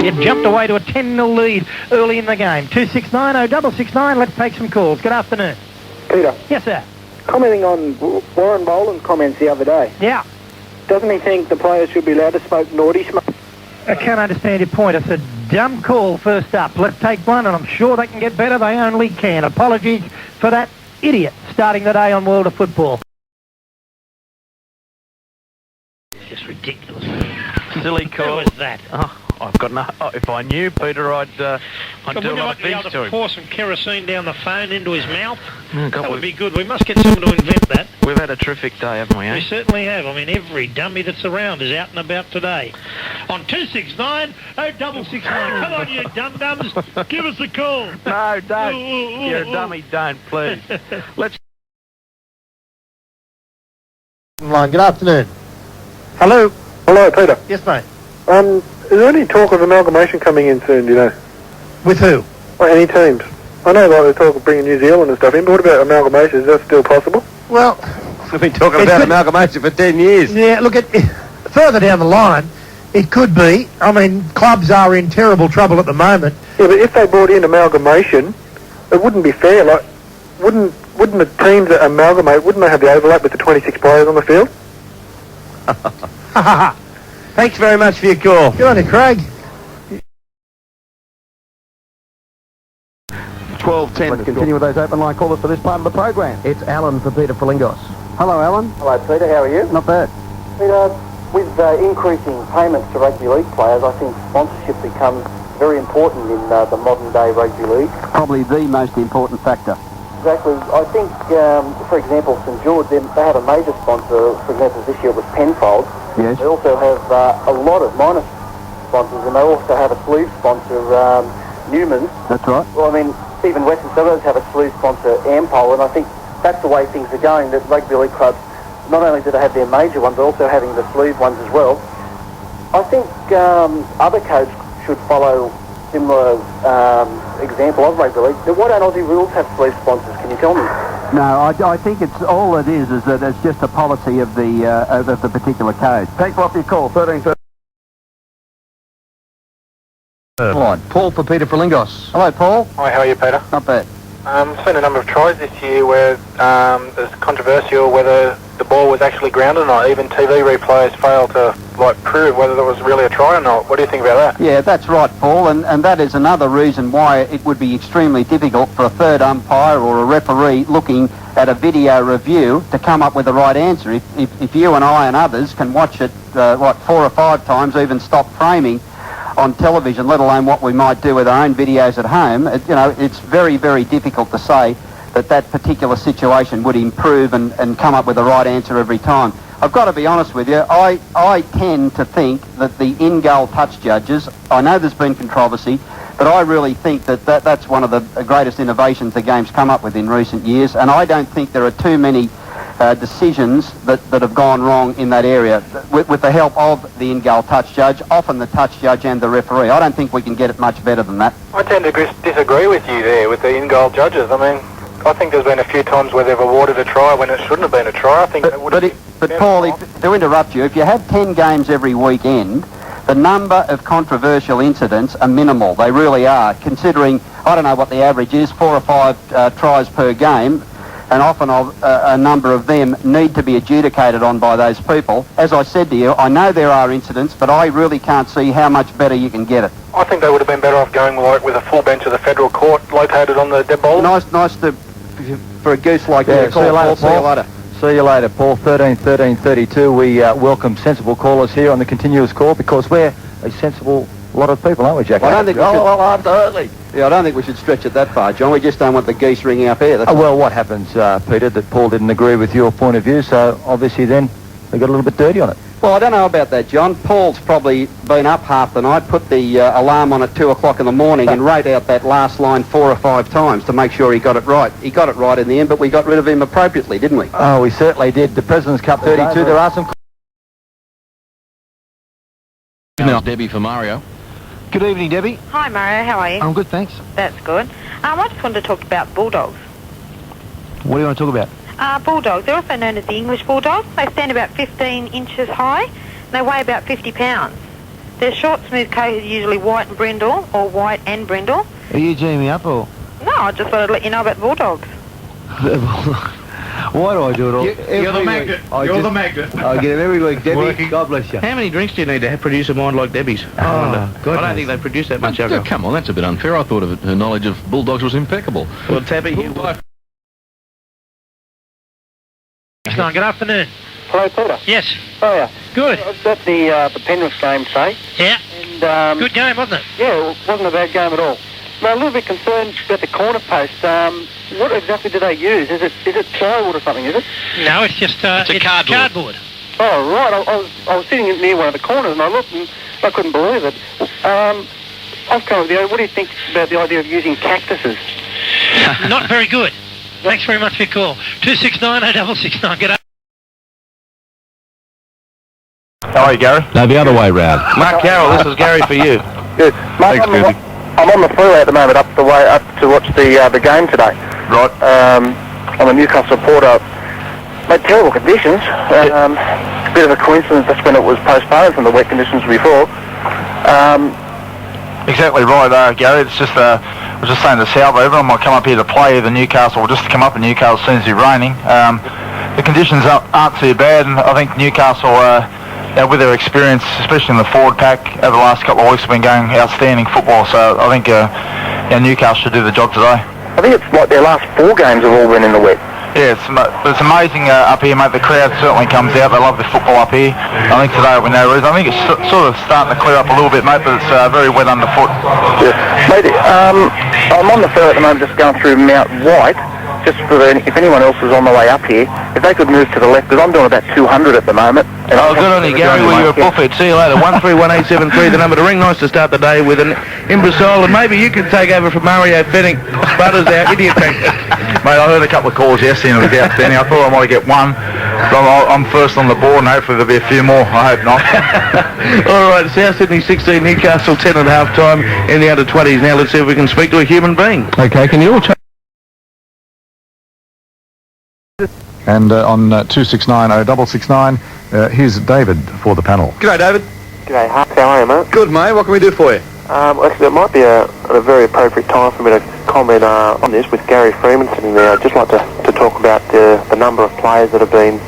You jumped away to a 10-0 lead early in the game. 269-0669. Let's take some calls. Good afternoon. Peter. Yes, sir. Commenting on Warren Boland's comments the other day. Yeah. Doesn't he think the players should be allowed to smoke naughty smoke? I can't understand your point. It's a dumb call first up. Let's take one, and I'm sure they can get better. They only can. Apologies for that idiot starting the day on World of Football. It's just ridiculous. Silly call. What was that? Oh, I've got no. Oh, if I knew Peter, I'd do a lot of things to him. Pour some kerosene down the phone into his mouth. God, that would be good. We must get someone to invent that. We've had a terrific day, haven't we? We certainly have. I mean, every dummy that's around is out and about today. On 269-0669. Come on, you dum-dums. Give us a call. No, don't. You're a dummy. Don't, please. Let's. Good afternoon. Hello. Hello, Peter. Yes, mate. Is there any talk of amalgamation coming in soon, do you know? With who? Or any teams? I know like they talk of bringing New Zealand and stuff in, but what about amalgamation? Is that still possible? Well, we've been talking about amalgamation for 10 years. Yeah, look, further down the line, it could be. I mean, clubs are in terrible trouble at the moment. Yeah, but if they brought in amalgamation, it wouldn't be fair. Like, wouldn't the teams that amalgamate, wouldn't they have the overlap with the 26 players on the field? Thanks very much for your call. Good on you, Craig. 12:10. Let's continue with those open line callers for this part of the program. It's Alan for Peter Frelingos. Hello, Alan. Hello, Peter. How are you? Not bad. Peter, with increasing payments to rugby league players, I think sponsorship becomes very important in the modern day rugby league. Probably the most important factor. Exactly. I think, for example, St George, they have a major sponsor. For example, this year it was Penfold. Yes. They also have a lot of minor sponsors, and they also have a sleeve sponsor, Newman's. That's right. Well, I mean, even Western Suburbs have a sleeve sponsor, Ampol, and I think that's the way things are going, that rugby league clubs, not only do they have their major ones, but also having the sleeve ones as well. I think other codes should follow similar example of rugby league. Why don't Aussie rules have sleeve sponsors? Can you tell me? No, I think it's all it is that it's just a policy of the particular code. Thanks a lot for your call. 13. Line. Paul for Peter Frelingos. Hello, Paul. Hi, how are you, Peter? Not bad. I've seen a number of tries this year where it's controversial whether the ball was actually grounded or not. Even TV replayers fail to prove whether there was really a try or not. What do you think about that? Yeah, that's right, Paul, and that is another reason why it would be extremely difficult for a third umpire or a referee looking at a video review to come up with the right answer. If you and I and others can watch it, 4 or 5 times, even stop framing on television, let alone what we might do with our own videos at home, it's very, very difficult to say that particular situation would improve and come up with the right answer every time. I've got to be honest with you, I tend to think that the in-goal touch judges, I know there's been controversy, but I really think that's one of the greatest innovations the game's come up with in recent years, and I don't think there are too many decisions that have gone wrong in that area with the help of the in-goal touch judge, often the touch judge and the referee. I don't think we can get it much better than that. I tend to disagree with you there with the in-goal judges. I mean, I think there's been a few times where they've awarded a try when it shouldn't have been a try. I think but Paul, to interrupt you, if you have 10 games every weekend, the number of controversial incidents are minimal. They really are, considering, I don't know what the average is, 4 or 5 tries per game, and often a number of them need to be adjudicated on by those people. As I said to you, I know there are incidents, but I really can't see how much better you can get it. I think they would have been better off going with a full bench of the federal court located on the dead bowl. Nice for a goose like you. See you later, Paul. See you later, Paul. 13-32. We welcome sensible callers here on the continuous call because we're a sensible lot of people, aren't we, Jack? I don't think we should. Absolutely. Yeah, I don't think we should stretch it that far, John. We just don't want the geese ringing up here. Well, what happens, Peter, that Paul didn't agree with your point of view, so obviously then they got a little bit dirty on it. Well, I don't know about that, John. Paul's probably been up half the night, put the alarm on at 2 o'clock in the morning and wrote out that last line 4 or 5 times to make sure he got it right. He got it right in the end, but we got rid of him appropriately, didn't we? Oh, we certainly did. The President's Cup 32, there are some... Now, Debbie for Mario. Good evening, Debbie. Hi, Mario. How are you? I'm good, thanks. That's good. I just wanted to talk about bulldogs. What do you want to talk about? Bulldogs. They're also known as the English bulldogs. They stand about 15 inches high. And they weigh about 50 pounds. They're short, smooth coated, usually white and brindle, or white and brindle. Are you geeing me up or? No, I just thought I'd let you know about bulldogs. Why do I do it all? You're the magnet. You're the magnet. I get it every week, Debbie. Working. God bless you. How many drinks do you need to produce a mind like Debbie's? I don't think they produce that much alcohol. Come on, that's a bit unfair. I thought her knowledge of bulldogs was impeccable. Well, Tabby, you... Good afternoon. Hello, Peter. Yes. Oh, yeah. Good. I was at the Penrith game today. Yeah. And, Good game, wasn't it? Yeah, it wasn't a bad game at all. I'm a little bit concerned about the corner post. What exactly do they use? Is it plywood or something, is it? No, it's just it's cardboard. Oh, right. I was sitting near one of the corners and I looked and I couldn't believe it. I've come with the idea. What do you think about the idea of using cactuses? Not very good. Thanks very much for your call. 269 Get up. How are you, Gary? No, the other way round. Mark Carroll, this is Gary for you. Good. Mate, Thanks, I'm on the freeway at the moment up to watch the game today. Right. I'm a Newcastle supporter. Mate, terrible conditions. Bit of a coincidence that's when it was postponed from the wet conditions before. Exactly right, Gary. It's just I was just saying to Salvo, everyone might come up here to play either Newcastle or just to come up in Newcastle as soon as it's raining. The conditions aren't too bad, and I think Newcastle, with their experience, especially in the forward pack, over the last couple of weeks have been going outstanding football, so I think Newcastle should do the job today. I think it's like their last 4 games have all been in the wet. Yeah, it's amazing up here, mate. The crowd certainly comes out. They love the football up here. I think today will be no reason. I think it's sort of starting to clear up a little bit, mate, but it's very wet underfoot. Yeah. Mate, I'm on the ferry at the moment just going through Mount White. Just for if anyone else is on the way up here, if they could move to the left, because I'm doing about 200 at the moment. Oh, good on you, Gary. Well, you're a buffet. See you later. 131873, the number to ring. Nice to start the day with an imbecile, and maybe you can take over from Mario Fennick. Butters, our idiot tank. Mate, I heard a couple of calls yesterday and it was outstanding. I thought I might get one, but I'm first on the board and hopefully there'll be a few more. I hope not. All right, South Sydney 16, Newcastle 10 at half time in the under-20s. Now let's see if we can speak to a human being. Okay, can you all change? And on 2690669, here's David for the panel. G'day, David. G'day, Huck. How are you, mate? Good, mate. What can we do for you? Actually, it might be a very appropriate time for me to comment on this with Gary Freeman sitting there. I'd just like to talk about the number of players that have been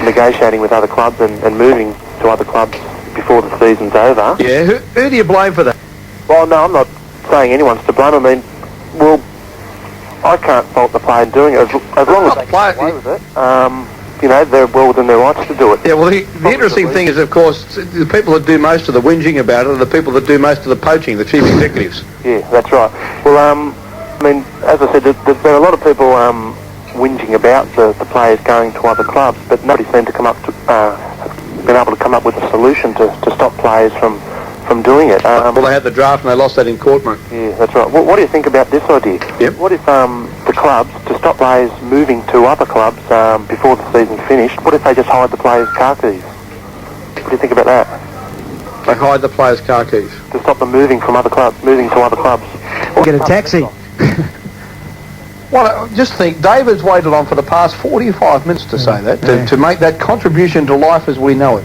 negotiating with other clubs and moving to other clubs before the season's over. Yeah, who do you blame for that? Well, no, I'm not saying anyone's to blame. I mean, well, I can't fault the player doing it as long as they get away with it. You know, they're well within their rights to do it. Yeah, well, the interesting thing is, of course, the people that do most of the whinging about it are the people that do most of the poaching, the chief executives. Yeah, that's right. Well, I mean, as I said, there are a lot of people whinging about the players going to other clubs, but nobody seemed to come up to been able to come up with a solution to stop players from doing it. Well, they had the draft and they lost that in court, mate. Yeah, that's right. What do you think about this idea? Yep. What if the clubs, to stop players moving to other clubs before the season's finished, what if they just hide the players' car keys? What do you think about that? They hide the players' car keys. To stop them moving to other clubs. Get a taxi. Well, just think, David's waited on for the past 45 minutes to say that, to make that contribution to life as we know it.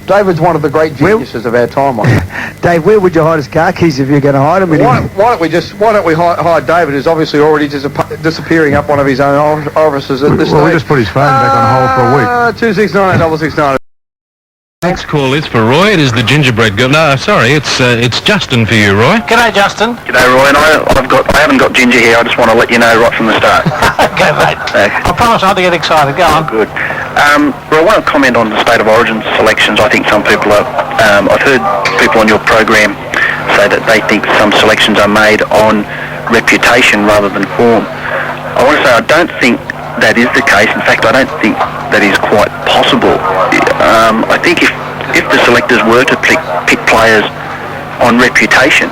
David's one of the great geniuses of our time, mate. Dave, where would you hide his car keys if you're going to hide them? Why don't we hide David, who's obviously already disappearing up one of his own orifices at this stage. Well, we just put his phone back on hold for a week. 269 Next call is for Roy. It is the gingerbread girl. No, sorry, it's Justin for you, Roy. G'day, Justin. G'day, Roy. And I haven't got Ginger here. I just want to let you know right from the start. Okay, mate. I promise not to get excited. Go on. Good. Well, I want to comment on the State of Origin selections. I think some people are... I've heard people on your program say that they think some selections are made on reputation rather than form. I want to say I don't think that is the case. In fact, I don't think that is quite possible. I think if the selectors were to pick players on reputation,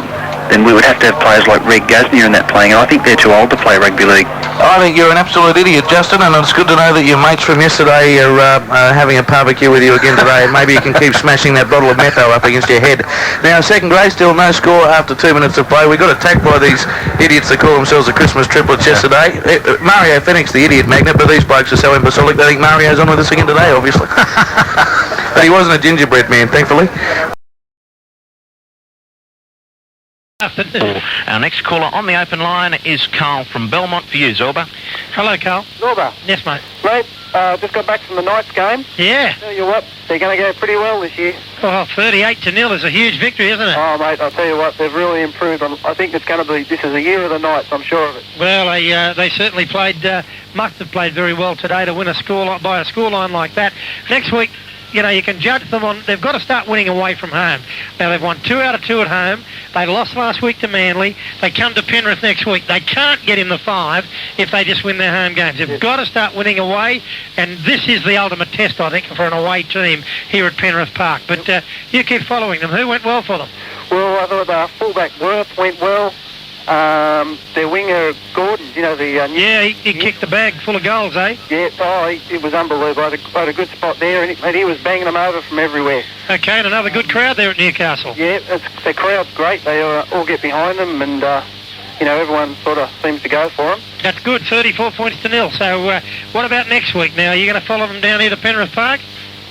then we would have to have players like Reg Gasnier in that playing, and I think they're too old to play rugby league. I think you're an absolute idiot, Justin, and it's good to know that your mates from yesterday are having a barbecue with you again today, and maybe you can keep smashing that bottle of metho up against your head. Now, second grade, still no score after 2 minutes of play. We got attacked by these idiots that call themselves the Christmas triplets yesterday. Mario Fennick's the idiot magnet, but these blokes are so imbecilic they think Mario's on with us again today, obviously. But he wasn't a gingerbread man, thankfully. Our next caller on the open line is Carl from Belmont for you, Zorba. Hello, Carl. Zorba. Yes, mate. Mate, just got back from the Knights game. Yeah. Tell you what, they're going to go pretty well this year. Oh, 38-0 is a huge victory, isn't it? Oh, mate, I'll tell you what, they've really improved. I think it's going to be, this is the year of the Knights, I'm sure of it. Well, they certainly must have played very well today to win a by a scoreline like that. Next week, you know, you can judge them on, they've got to start winning away from home. Now, they've won 2 out of 2 at home. They lost last week to Manly. They come to Penrith next week. They can't get in the 5 if they just win their home games. They've got to start winning away, and this is the ultimate test, I think, for an away team here at Penrith Park. But you keep following them. Who went well for them? Well, I thought fullback Worth went well. Their winger Gordon, you know, he kicked the bag full of goals, eh? Yeah, it was unbelievable. I had a good spot there, and he was banging them over from everywhere. Okay, and another good crowd there at Newcastle. Yeah, the crowd's great. They all get behind them, and you know, everyone sort of seems to go for them. That's good, 34-0. So what about next week? Now, are you going to follow them down here to Penrith Park?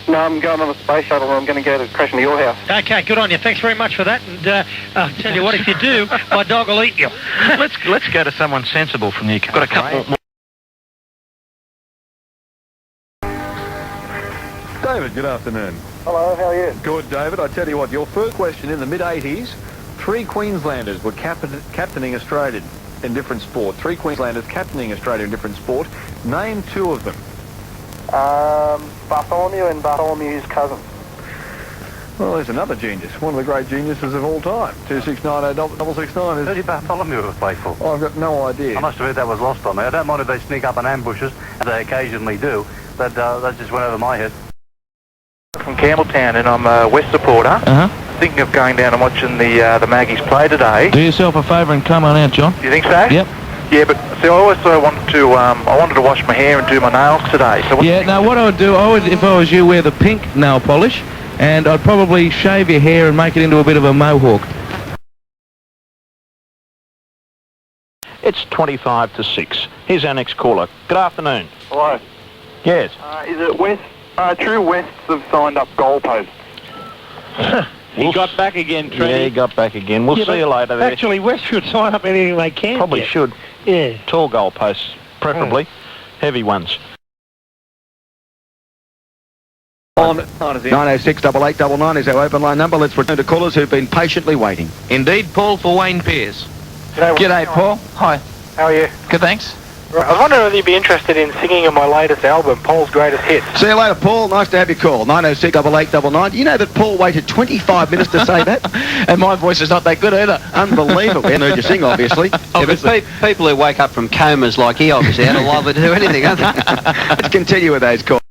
No, I'm going on the space shuttle and I'm going to go to crash into your house. Okay, good on you. Thanks very much for that. And I'll tell you what, if you do, my dog will eat you. Let's go to someone sensible from Newcastle. Got a couple more. David, good afternoon. Hello, how are you? Good, David. I tell you what, your first question in the mid-80s, 3 Queenslanders were captaining Australia in different sport. 3 Queenslanders captaining Australia in different sport. Name 2 of them. Bartholomew and Bartholomew's cousin. Well, there's another genius, one of the great geniuses of all time. 2690669 is... Who did Bartholomew ever play for? Oh, I've got no idea. I must have heard that was lost on me. I don't mind if they sneak up on ambushes, as they occasionally do, but that just went over my head. From Campbelltown, and I'm a West supporter. Thinking of going down and watching the Maggies play today. Do yourself a favour and come on out, John. Do you think so? Yep. Yeah, but see, I also wanted to wash my hair and do my nails today. So what I would do, if I was you, wear the pink nail polish, and I'd probably shave your hair and make it into a bit of a mohawk. It's 25-6. Here's our next caller. Good afternoon. Hello. Yes. Is it West? True Wests have signed up goalposts. He got back again, Trent. Yeah, he got back again. We'll see you later there. Actually, West should sign up anything they can. Probably should. Yeah. Tall goalposts, preferably. Heavy ones. On 906 8899 is our open line number. Let's return to callers who've been patiently waiting. Indeed, Paul for Wayne Pearce. G'day, Paul. Hi. How are you? Good, thanks. Right, I was wondering whether you'd be interested in singing in my latest album, Paul's Greatest Hits. See you later, Paul. Nice to have your call. 906 8899. You know that Paul waited 25 minutes to say that? And my voice is not that good either. Unbelievable. We haven't heard you sing, obviously. People who wake up from comas like he obviously had a love to do anything, haven't they? Let's continue with those calls.